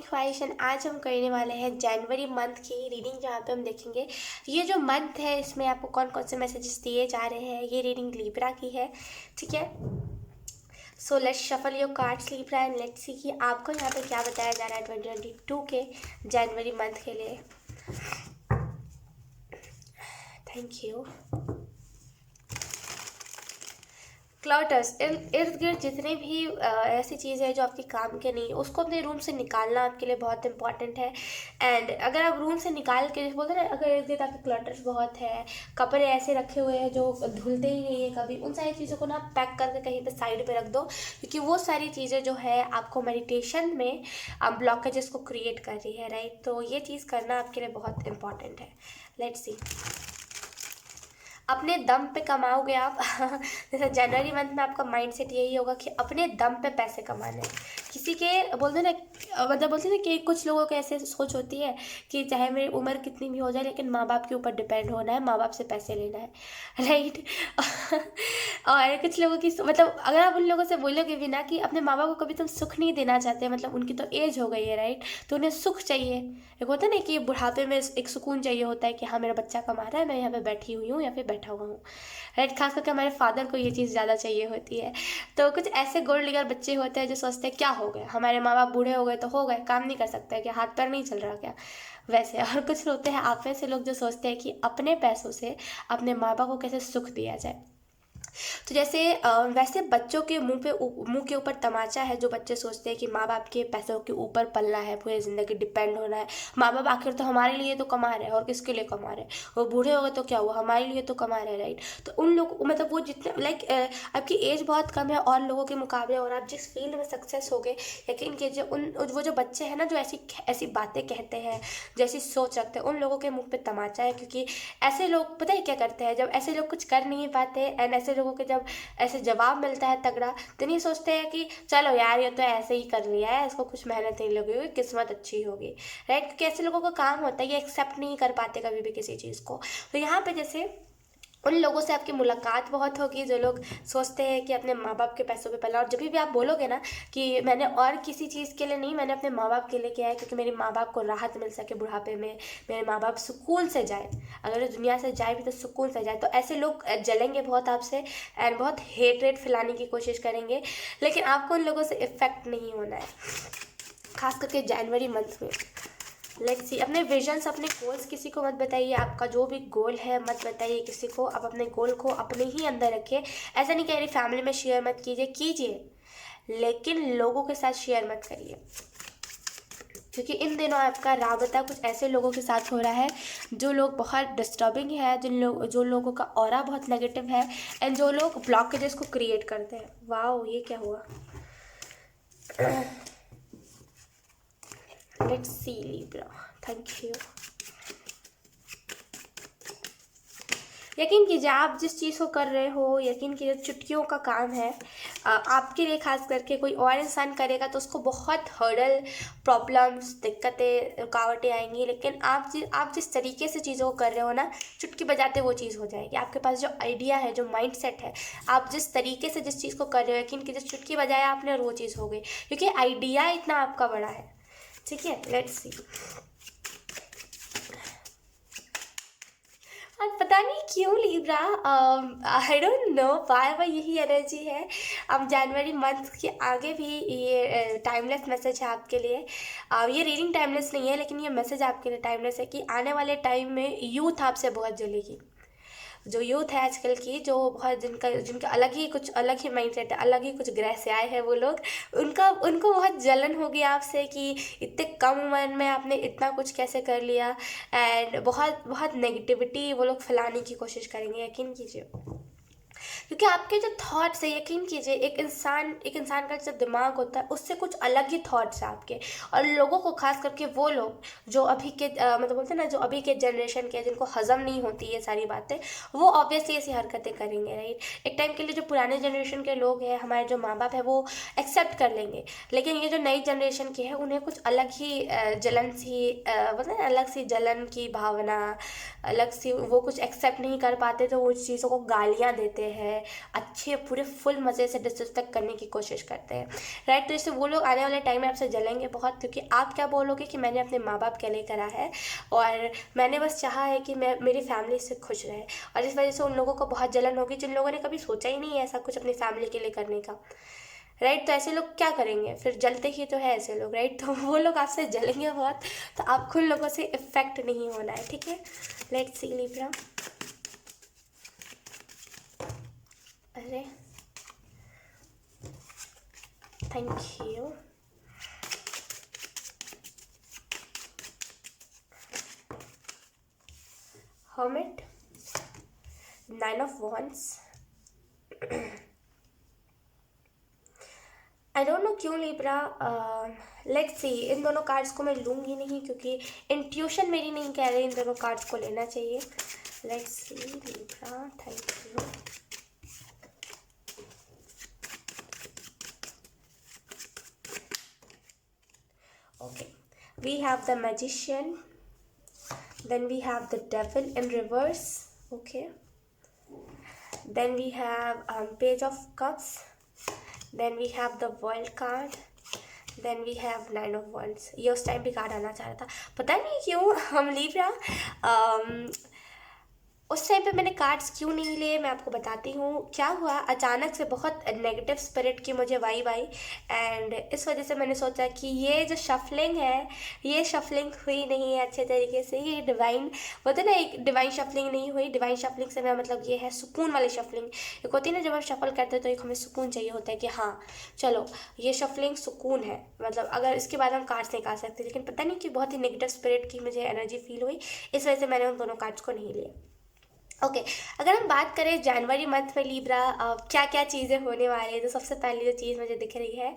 ख्वाहिश एंड आज हम करने वाले हैं जनवरी मंथ की रीडिंग, जहाँ पे हम देखेंगे ये जो मंथ है इसमें आपको कौन कौन से मैसेजेस दिए जा रहे हैं। ये रीडिंग लिब्रा की है, ठीक है। So let's shuffle your cards Libra and let's see कि आपको यहाँ पे क्या बताया जा रहा है 2022 के जनवरी मंथ के लिए। Thank you. क्लटर्स, इर्द गिर्द जितने भी ऐसी चीज़ है जो आपके काम के नहीं, उसको अपने रूम से निकालना आपके लिए बहुत इंपॉर्टेंट है। एंड अगर आप रूम से निकाल के, बोलते हैं ना, अगर इर्द गिर्द आपके क्लटर्स बहुत है, कपड़े ऐसे रखे हुए हैं जो धुलते ही नहीं है कभी, उन सारी चीज़ों को ना पैक करके कहीं पे साइड पे रख दो, क्योंकि वो सारी चीज़ें जो है आपको मेडिटेशन में ब्लॉकेजेस को क्रिएट कर रही है, राइट। तो ये चीज़ करना आपके लिए बहुत इंपॉर्टेंट है। लेट्स सी, अपने दम पे कमाओगे आप। जैसे जनवरी मंथ में आपका माइंडसेट यही होगा कि अपने दम पे पैसे कमाने हैं। किसी के बोलते ना, मतलब बोलते ना कि कुछ लोगों के ऐसे सोच होती है कि चाहे मेरी उम्र कितनी भी हो जाए लेकिन माँ बाप के ऊपर डिपेंड होना है, माँ बाप से पैसे लेना है, राइट। और कुछ लोगों की मतलब अगर आप उन लोगों से बोलोगे भी ना कि अपने माँ बाप को कभी तुम सुख नहीं देना चाहते, मतलब उनकी तो एज हो गई है, राइट, तो उन्हें सुख चाहिए। एक होता है ना कि बुढ़ापे में एक सुकून चाहिए होता है कि हाँ मेरा बच्चा कमा रहा है, मैं यहाँ पे बैठी हुई हूँ या फिर बैठा हुआ हूँ, राइट। खास करके हमारे फादर को ये चीज़ ज़्यादा चाहिए होती है। तो कुछ ऐसे गोल्ड डिगर बच्चे होते हैं जो सोचते हैं क्या हो गए, हमारे माँ बाप बूढ़े हो गए तो हो गए, काम नहीं कर सकते क्या, हाथ पैर नहीं चल रहा क्या, वैसे। और कुछ होते हैं आप ऐसे लोग जो सोचते हैं कि अपने पैसों से अपने माँ बाप को कैसे सुख दिया जाए। तो जैसे वैसे बच्चों के मुंह के ऊपर तमाचा है जो बच्चे सोचते हैं कि माँ बाप के पैसों के ऊपर पलना है, पूरी ज़िंदगी डिपेंड होना है। माँ बाप आखिर तो हमारे लिए तो कमा रहे हैं, और किसके लिए कमा रहे हैं, वो बूढ़े हो गए तो क्या हुआ, हमारे लिए तो कमा रहे हैं, राइट। तो उन लोग मतलब वो जितने लाइक आपकी एज बहुत कम है और लोगों के मुकाबले, और आप जिस फील्ड में सक्सेस हो गए, यकीन कीजिए उन वो जो बच्चे हैं ना जो ऐसी ऐसी बातें कहते हैं, जैसी सोच रखते हैं, उन लोगों के मुंह पे तमाचा है। क्योंकि ऐसे लोग पता है क्या करते हैं, जब ऐसे लोग कुछ कर नहीं पाते एंड ऐसे लोगों के जब ऐसे जवाब मिलता है तगड़ा, तो नहीं सोचते हैं कि चलो यार ये तो ऐसे ही कर लिया है, इसको कुछ मेहनत नहीं लगी होगी, किस्मत अच्छी होगी, राइट। क्योंकि ऐसे लोगों का काम होता है ये एक्सेप्ट नहीं कर पाते कभी भी किसी चीज़ को। तो यहाँ पे जैसे उन लोगों से आपकी मुलाकात बहुत होगी जो लोग सोचते हैं कि अपने माँ बाप के पैसों पे पला। और जब भी आप बोलोगे ना कि मैंने और किसी चीज़ के लिए नहीं, मैंने अपने माँ बाप के लिए किया है क्योंकि मेरे माँ बाप को राहत मिल सके बुढ़ापे में, मेरे माँ बाप सुकून से जाए, अगर दुनिया से जाए भी तो सुकून से जाए, तो ऐसे लोग जलेंगे बहुत आपसे एंड बहुत हेट फैलाने की कोशिश करेंगे। लेकिन आपको उन लोगों से इफेक्ट नहीं होना है, खास करके जनवरी मंथ में। लेट्स सी, अपने विजन्स, अपने गोल्स किसी को मत बताइए। आपका जो भी गोल है मत बताइए किसी को। आप अपने गोल को अपने ही अंदर रखिए। ऐसा नहीं कह रही फैमिली में शेयर मत कीजिए, लेकिन लोगों के साथ शेयर मत करिए, क्योंकि इन दिनों आपका राबता कुछ ऐसे लोगों के साथ हो रहा है जो लोग बहुत डिस्टर्बिंग है, जो लोगों का ऑरा बहुत नेगेटिव है एंड जो लोग ब्लॉकेजेस को क्रिएट करते हैं। वाओ, ये क्या हुआ। Let's see Libra, thank you. यकीन कीजिए आप जिस चीज़ को कर रहे हो, यकीन कीजिए चुटकियों का काम है। आपके लिए खास करके कोई और इंसान करेगा तो उसको बहुत हर्डल, प्रॉब्लम्स, दिक्कतें, रुकावटें आएंगी। लेकिन आप जिस तरीके से चीज़ों को कर रहे हो ना, चुटकी बजाते वो चीज़ हो जाएगी। आपके पास जो आइडिया है, जो माइंडसेट है, आप जिस तरीके से जिस चीज़ को कर रहे हो, यकीन कीजिए चुटकी बजाया आपने और वो चीज़ हो गई, क्योंकि आइडिया इतना आपका बड़ा है, ठीक है। लेट्स सी, और पता नहीं क्यों लिब्रा, आई डोंट नो बार यही एनर्जी है। अब जनवरी मंथ के आगे भी ये टाइमलेस मैसेज है आपके लिए। ये रीडिंग टाइमलेस नहीं है, लेकिन ये मैसेज आपके लिए टाइमलेस है कि आने वाले टाइम में यूथ आपसे बहुत जलेगी। जो यूथ है आजकल की, जो बहुत जिनका अलग ही माइंडसेट है, अलग ही कुछ ग्रह से आए हैं वो लोग, उनको बहुत जलन होगी आपसे कि इतने कम उम्र में आपने इतना कुछ कैसे कर लिया। एंड बहुत बहुत नेगेटिविटी वो लोग फैलाने की कोशिश करेंगे, यकीन कीजिए। क्योंकि आपके जो थॉट्स है, यकीन कीजिए एक इंसान का जो दिमाग होता है उससे कुछ अलग ही थॉट्स है आपके। और लोगों को, खास करके वो लोग जो अभी के मतलब बोलते हैं ना, जो अभी के जनरेशन के, जिनको हजम नहीं होती ये सारी बातें, वो ऑब्वियसली ऐसी हरकतें करेंगे, राइट। एक टाइम के लिए जो पुराने जनरेशन के लोग हैं, हमारे जो माँ बाप है, वो एक्सेप्ट कर लेंगे। लेकिन ये जो नई जनरेशन के हैं उन्हें कुछ अलग ही जलन सी, बोलते हैं अलग सी जलन की भावना, अलग सी, वो कुछ एक्सेप्ट नहीं कर पाते तो वो चीज़ों को गालियाँ देते हैं, अच्छे पूरे फुल मज़े से डिसरिस्पेक्ट करने की कोशिश करते हैं, राइट। तो इससे वो लोग आने वाले टाइम में आपसे जलेंगे बहुत, क्योंकि आप क्या बोलोगे कि मैंने अपने माँ बाप के लिए करा है और मैंने बस चाहा है कि मैं मेरी फैमिली से खुश रहे, और इस वजह से उन लोगों को बहुत जलन होगी जिन लोगों ने कभी सोचा ही नहीं है ऐसा कुछ अपनी फैमिली के लिए करने का, राइट। तो ऐसे लोग क्या करेंगे, फिर जलते ही तो है ऐसे लोग, राइट। तो वो लोग आपसे जलेंगे बहुत, तो आपको उन लोगों से इफेक्ट नहीं होना है, ठीक है। Let's see Libra. अरे thank you. Hermit, 9 of wands. I don't know क्यों लिब्रा, लेट्स सी, इन दोनों कार्ड्स को मैं लूँगी नहीं क्योंकि इंट्यूशन मेरी नहीं कह रही इन दोनों कार्ड्स को लेना चाहिए। Let's see Libra, thank you. Okay, we have the magician, then we have the devil in reverse, okay, then we have page of cups, then we have the world card, then we have 9 of wands। ये उस time भी card आना चाह रहा था, पता नहीं क्यों हम लिब्रा उस टाइम पे मैंने कार्ड्स क्यों नहीं लिए, मैं आपको बताती हूँ। क्या हुआ, अचानक से बहुत नेगेटिव स्पिरिट की मुझे वाइब आई, एंड इस वजह से मैंने सोचा कि ये जो शफलिंग है, ये शफलिंग हुई नहीं है अच्छे तरीके से, ये डिवाइन बोलते ना, एक डिवाइन शफलिंग नहीं हुई। डिवाइन शफलिंग से मेरा मतलब ये है सुकून वाली शफलिंग। एक होती है ना, जब हम शफल करते हैं तो एक हमें सुकून चाहिए होता है कि हाँ चलो ये शफलिंग सुकून है, मतलब अगर इसके बाद हम कार्ड्स निकाल सकते हैं, लेकिन पता नहीं कि बहुत ही नेगेटिव स्पिरिट की मुझे एनर्जी फील हुई, इस वजह से मैंने उन दोनों कार्ड्स को नहीं लिया। ओके, अगर हम बात करें जनवरी मंथ में लिब्रा क्या क्या चीज़ें होने वाली है, तो सबसे पहली जो चीज़ मुझे दिख रही है,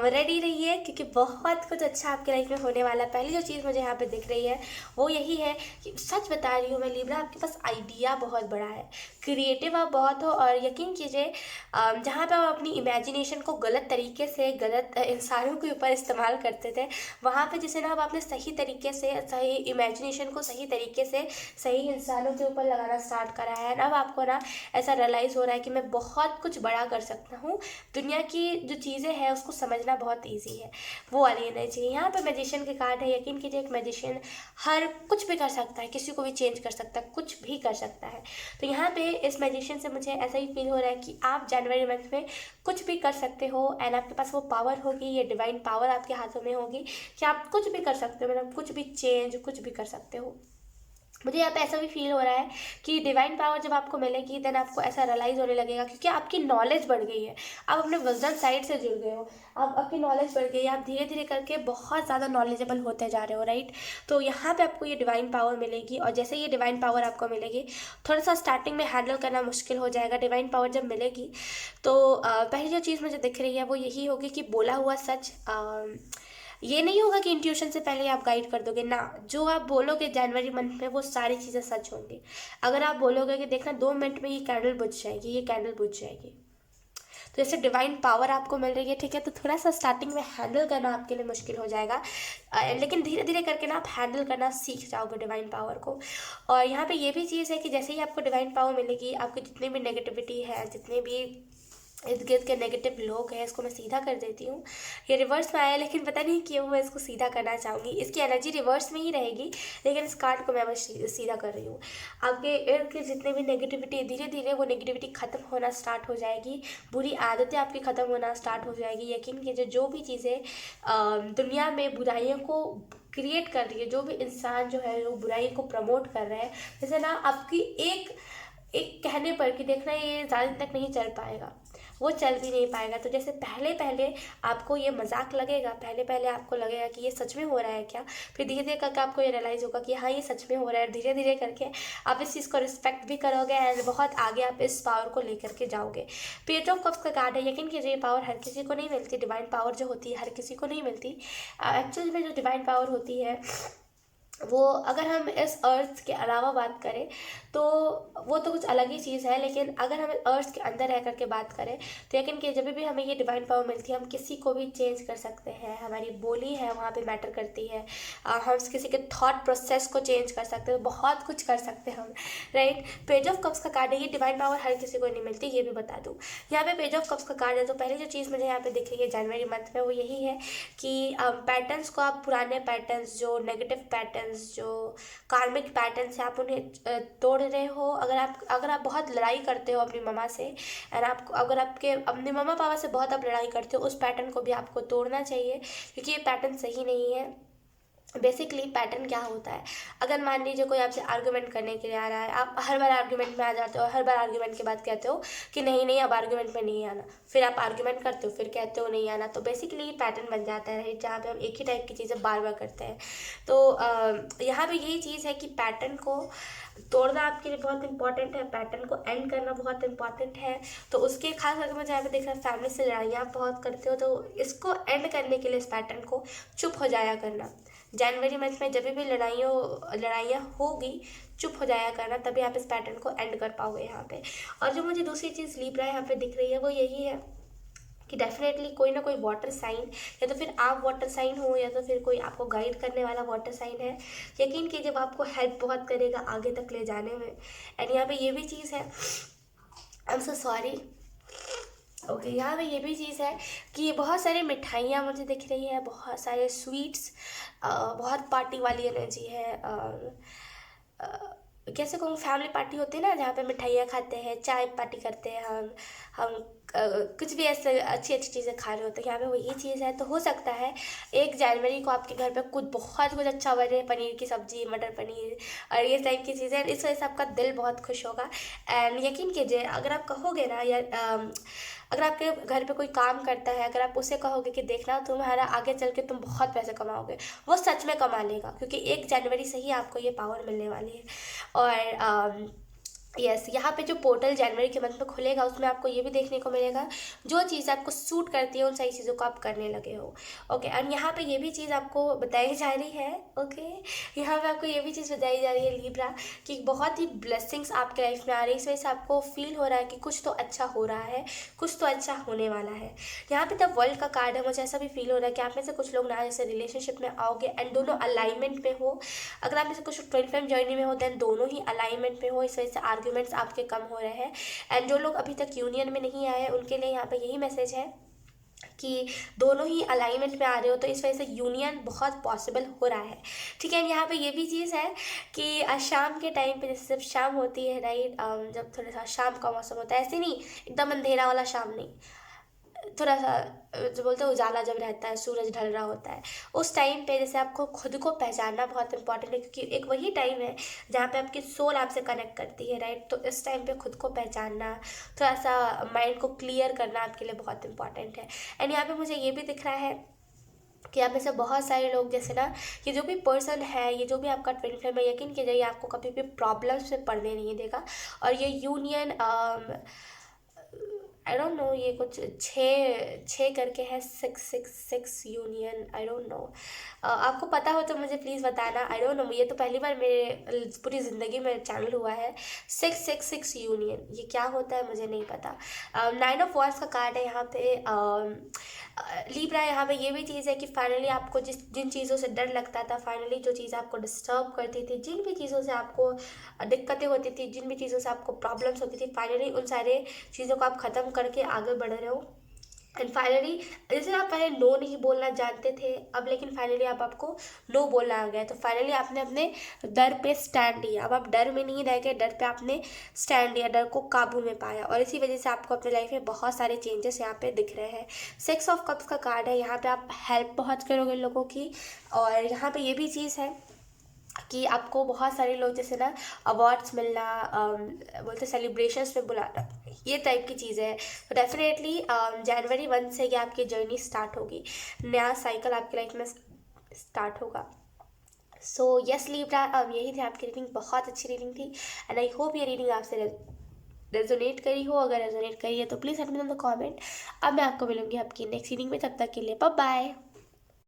रेडी रहिए क्योंकि बहुत कुछ अच्छा आपके लाइफ में होने वाला है। पहली जो चीज़ मुझे यहाँ पे दिख रही है वो यही है कि सच बता रही हूँ मैं लिब्रा, आपके पास आइडिया बहुत बड़ा है, क्रिएटिव आप बहुत हो, और यकीन कीजिए जहाँ पर आप अपनी इमेजिनेशन को गलत तरीके से गलत इंसानों के ऊपर इस्तेमाल करते थे, वहाँ पर जिसे ना अब आपने सही तरीके से सही इमेजिनेशन को सही तरीके से सही इंसानों के ऊपर लगाना स्टार्ट करा है। अब आपको ना ऐसा रियलाइज़ हो रहा है कि मैं बहुत कुछ बड़ा कर सकता हूँ, दुनिया की जो चीज़ें हैं उसको समझना बहुत ईजी है, वो वाली एनर्जी। यहाँ पे मैजिशियन के कार्ड है, यकीन कीजिए एक मैजिशियन हर कुछ भी कर सकता है, किसी को भी चेंज कर सकता है, कुछ भी कर सकता है। तो यहाँ पे इस मैजिशियन से मुझे ऐसा ही फील हो रहा है कि आप जनवरी मंथ में कुछ भी कर सकते हो, एंड आपके पास वो पावर होगी, ये डिवाइन पावर आपके हाथों में होगी कि आप कुछ भी कर सकते हो, मतलब कुछ भी चेंज कुछ भी कर सकते हो। मुझे यहाँ पे ऐसा भी फील हो रहा है कि डिवाइन पावर जब आपको मिलेगी देन आपको ऐसा रियलाइज़ होने लगेगा, क्योंकि आपकी नॉलेज बढ़ गई है, आप अपने विजडम साइड से जुड़ गए हो, आप आपकी नॉलेज बढ़ गई है, आप धीरे धीरे करके बहुत ज़्यादा नॉलेजेबल होते जा रहे हो, राइट। तो यहाँ पे आपको ये डिवाइन पावर मिलेगी, और जैसे ये डिवाइन पावर आपको मिलेगी थोड़ा सा स्टार्टिंग में हैंडल करना मुश्किल हो जाएगा। डिवाइन पावर जब मिलेगी तो पहली जो चीज़ मुझे दिख रही है वो यही होगी कि बोला हुआ सच, ये नहीं होगा कि इंट्यूशन से पहले आप गाइड कर दोगे ना, जो आप बोलोगे जनवरी मंथ में वो सारी चीज़ें सच होंगी। अगर आप बोलोगे कि देखना 2 मिनट में ये कैंडल बुझ जाएगी, ये कैंडल बुझ जाएगी, तो जैसे डिवाइन पावर आपको मिल रही है, ठीक है, तो थोड़ा सा स्टार्टिंग में हैंडल करना आपके लिए मुश्किल हो जाएगा, लेकिन धीरे धीरे करके ना आप हैंडल करना सीख जाओगे डिवाइन पावर को। और यहाँ पे ये भी चीज़ है कि जैसे ही आपको डिवाइन पावर मिलेगी, आपकी जितनी भी नेगेटिविटी है, जितने भी इर्द गिर्द के नेगेटिव लोग हैं, इसको मैं सीधा कर देती हूँ। ये रिवर्स में आया लेकिन पता नहीं क्यों मैं इसको सीधा करना चाहूँगी, इसकी एनर्जी रिवर्स में ही रहेगी, लेकिन इस कार्ड को मैं बस सीधा कर रही हूँ। आपके इर्द गिर्द जितने भी नेगेटिविटी, धीरे धीरे वो नेगेटिविटी ख़त्म होना स्टार्ट हो जाएगी, बुरी आदतें आपकी ख़त्म होना स्टार्ट हो जाएगी। यकीन कीजिए जो भी चीज़ें दुनिया में बुराइयों को क्रिएट कर रही है, जो भी इंसान जो है वो बुराई को प्रमोट कर रहा है, जैसे ना आपकी एक कहने पर कि देखना ये ज़्यादा दिन तक नहीं चल पाएगा, वो चल भी नहीं पाएगा। तो जैसे पहले पहले आपको ये मजाक लगेगा, पहले पहले आपको लगेगा कि ये सच में हो रहा है क्या, फिर धीरे धीरे करके आपको ये रियलाइज़ होगा कि हाँ ये सच में हो रहा है, धीरे धीरे करके आप इस चीज़ को रिस्पेक्ट भी करोगे, एंड बहुत आगे आप इस पावर को लेकर के जाओगे। पेज ऑफ कप्स का कार्ड है, यकीन कीजिए पावर हर किसी को नहीं मिलती, डिवाइन पावर जो होती है हर किसी को नहीं मिलती। एक्चुअली में जो डिवाइन पावर होती है वो अगर हम इस अर्थ के अलावा बात करें तो वो तो कुछ अलग ही चीज़ है, लेकिन अगर हम अर्थ के अंदर रह करके बात करें तो यकीन कि जब भी हमें ये डिवाइन पावर मिलती है हम किसी को भी चेंज कर सकते हैं। हमारी बोली है वहाँ पे मैटर करती है। हम किसी के थॉट प्रोसेस को चेंज कर सकते हैं, बहुत कुछ कर सकते हैं हम, राइट। पेज ऑफ कप्स का कार्ड है, ये डिवाइन पावर हर किसी को नहीं मिलती, ये भी बता दूँ। यहाँ पे पेज ऑफ कप्स का कार्ड है तो पहली जो चीज़ मुझे यहाँ पे दिख रही है जनवरी मंथ में वो यही है कि पैटर्न्स को आप, पुराने पैटर्न्स, जो नेगेटिव पैटर्न्स, जो कार्मिक पैटर्न्स है, आप उन्हें तोड़ रहे हो। अगर आप बहुत लड़ाई करते हो अपनी मम्मा से, और आपको अगर आपके अपने मम्मा पापा से बहुत आप लड़ाई करते हो, उस पैटर्न को भी आपको तोड़ना चाहिए क्योंकि ये पैटर्न सही नहीं है। बेसिकली पैटर्न क्या होता है, अगर मान लीजिए कोई आपसे आर्गूमेंट करने के लिए आ रहा है, आप हर बार आर्गूमेंट में आ जाते हो, हर बार आर्गूमेंट के बाद कहते हो कि नहीं नहीं अब आर्गूमेंट में नहीं आना, फिर आप आर्गूमेंट करते हो, फिर कहते हो नहीं आना, तो बेसिकली ये पैटर्न बन जाता है जहाँ पे हम एक ही टाइप की चीज़ें बार बार करते हैं। तो यहाँ पे यही चीज़ है कि पैटर्न को तोड़ना आपके लिए बहुत इंपॉर्टेंट है, पैटर्न को एंड करना बहुत इंपॉर्टेंट है। तो उसके खास करके मुझे यहाँ पे देख रहा है फैमिली से लड़ाइयाँ आप बहुत करते हो, तो इसको एंड करने के लिए इस पैटर्न को चुप हो जाया करना। जनवरी मंथ में जब भी लड़ाइयाँ होगी चुप हो जाया करना, तभी आप इस पैटर्न को एंड कर पाओगे यहाँ पे। और जो मुझे दूसरी चीज़ लिब्रा यहाँ पे दिख रही है वो यही है कि डेफिनेटली कोई ना कोई वाटर साइन, या तो फिर आप वाटर साइन हो या तो फिर कोई आपको गाइड करने वाला वाटर साइन है। यकीन कीजिए वो आपको हेल्प बहुत करेगा आगे तक ले जाने में। एंड यहाँ पे ये भी चीज़ है, I am so sorry, okay यहाँ पे ये भी चीज़ है कि बहुत सारी मिठाइयाँ मुझे दिख रही है, बहुत सारे स्वीट्स, बहुत पार्टी वाली एनर्जी है। कैसे कहूँ, फैमिली पार्टी होती है ना जहाँ पे मिठाइयाँ खाते हैं, चाय पार्टी करते हैं हम कुछ भी ऐसे अच्छी अच्छी चीज़ें खा रहे होते हैं, यहाँ पे वो ये चीज़ है। तो हो सकता है 1 जनवरी को आपके घर पे बहुत कुछ अच्छा बने, पनीर की सब्ज़ी, मटर पनीर और ये टाइप की चीज़ें, इस वजह से आपका दिल बहुत खुश होगा। एंड यकीन कीजिए अगर आप कहोगे ना, या अगर आपके घर पे कोई काम करता है, अगर आप उसे कहोगे कि देखना तुम्हारा आगे चल के तुम बहुत पैसे कमाओगे, वो सच में कमा लेगा क्योंकि 1 जनवरी से ही आपको ये पावर मिलने वाली है। और यस यहाँ पे जो पोर्टल जनवरी के मंथ में खुलेगा उसमें आपको ये भी देखने को मिलेगा जो चीज़ आपको सूट करती है उन सही चीज़ों को आप करने लगे हो। ओके, एंड यहाँ पे ये भी चीज़ आपको बताई जा रही है, ओके यहाँ पे आपको ये भी चीज़ बताई जा रही है लिब्रा कि बहुत ही ब्लेसिंग्स आपके लाइफ में आ रही है। इस वजह से आपको फील हो रहा है कि कुछ तो अच्छा हो रहा है, कुछ तो अच्छा होने वाला है। यहाँ पे द वर्ल्ड का कार्ड है, मुझे ऐसा भी फील हो रहा है कि आप में से कुछ लोग ना जैसे रिलेशनशिप में आओगे एंड दोनों अलाइनमेंट में हो। अगर आप में से कुछ 25 जर्नी में हो देन दोनों ही अलाइनमेंट में हो, इस वजह से आर्ग्यूमेंट्स आपके कम हो रहे हैं। एंड जो लोग अभी तक यूनियन में नहीं आए हैं उनके लिए यहाँ पे यही मैसेज है कि दोनों ही अलाइनमेंट में आ रहे हो तो इस वजह से यूनियन बहुत पॉसिबल हो रहा है। ठीक है, यहाँ पे ये भी चीज़ है कि शाम के टाइम पे जैसे जब शाम होती है राइट, जब थोड़ा सा शाम का मौसम होता है, ऐसे नहीं एकदम अंधेरा वाला शाम नहीं, थोड़ा सा जो बोलते हैं उजाला जब रहता है, सूरज ढल रहा होता है, उस टाइम पे जैसे आपको खुद को पहचानना बहुत इंपॉर्टेंट है क्योंकि एक वही टाइम है जहाँ पे आपकी सोल आपसे कनेक्ट करती है राइट। तो इस टाइम पे खुद को पहचानना, थोड़ा सा माइंड को क्लियर करना आपके लिए बहुत इंपॉर्टेंट है। एंड यहाँ पे मुझे ये भी दिख रहा है कि आप में से बहुत सारे लोग जैसे ना, ये जो भी पर्सन है, ये जो भी आपका ट्विन फ्लेम है, यकीन कीजिए ये आपको कभी भी प्रॉब्लम्स में पड़ने नहीं देगा। और ये यूनियन आई डोंट नो, ये कुछ छः करके है, 666 यूनियन, आई डोंट नो, आपको पता हो तो मुझे प्लीज़ बताना। आई डोंट नो, ये तो पहली बार मेरे पूरी ज़िंदगी में चैनल हुआ है 666 यूनियन, ये क्या होता है मुझे नहीं पता। 9 ऑफ वॉन्ड्स का कार्ड है यहाँ पे। लिब्रा यहाँ पे ये भी चीज़ है कि फाइनली आपको जिन चीज़ों से डर लगता था, फाइनली जो चीज़ आपको डिस्टर्ब करती थी, जिन भी चीज़ों से आपको दिक्कतें होती थी, जिन भी चीज़ों से आपको प्रॉब्लम्स होती थी, फाइनली उन सारे चीज़ों को आप ख़त्म करके आगे बढ़ रहे हो। एंड फाइनली जैसे आप पहले नो नहीं बोलना जानते थे अब, लेकिन फाइनली अब आपको नो बोलना आ गया, तो फाइनली आपने अपने डर पे स्टैंड लिया। अब आप डर में नहीं रह गए, डर पे आपने स्टैंड लिया, डर को काबू में पाया, और इसी वजह से आपको अपने लाइफ में बहुत सारे चेंजेस यहाँ पे दिख रहे हैं। 6 ऑफ कप्स का कार्ड है, यहाँ पे आप हेल्प बहुत करोगे लोगों की। और यहाँ पे ये भी चीज़ है कि आपको बहुत सारे लोग जैसे ना अवार्ड्स मिलना, बोलते सेलिब्रेशंस में बुलाना, ये टाइप की चीज़ें हैं। तो डेफिनेटली जनवरी 1 से ये आपकी जर्नी स्टार्ट होगी, नया साइकिल आपकी लाइफ में स्टार्ट होगा। सो यस लिब्रा, यही थी आपकी रीडिंग, बहुत अच्छी रीडिंग थी एंड आई होप ये रीडिंग आपसे रेजोनेट करी हो। अगर रेजोनेट करी है तो please let me know in the comment. अब मैं आपको मिलूंगी आपकी नेक्स्ट रीडिंग में, तब तक के लिए बाय बाय।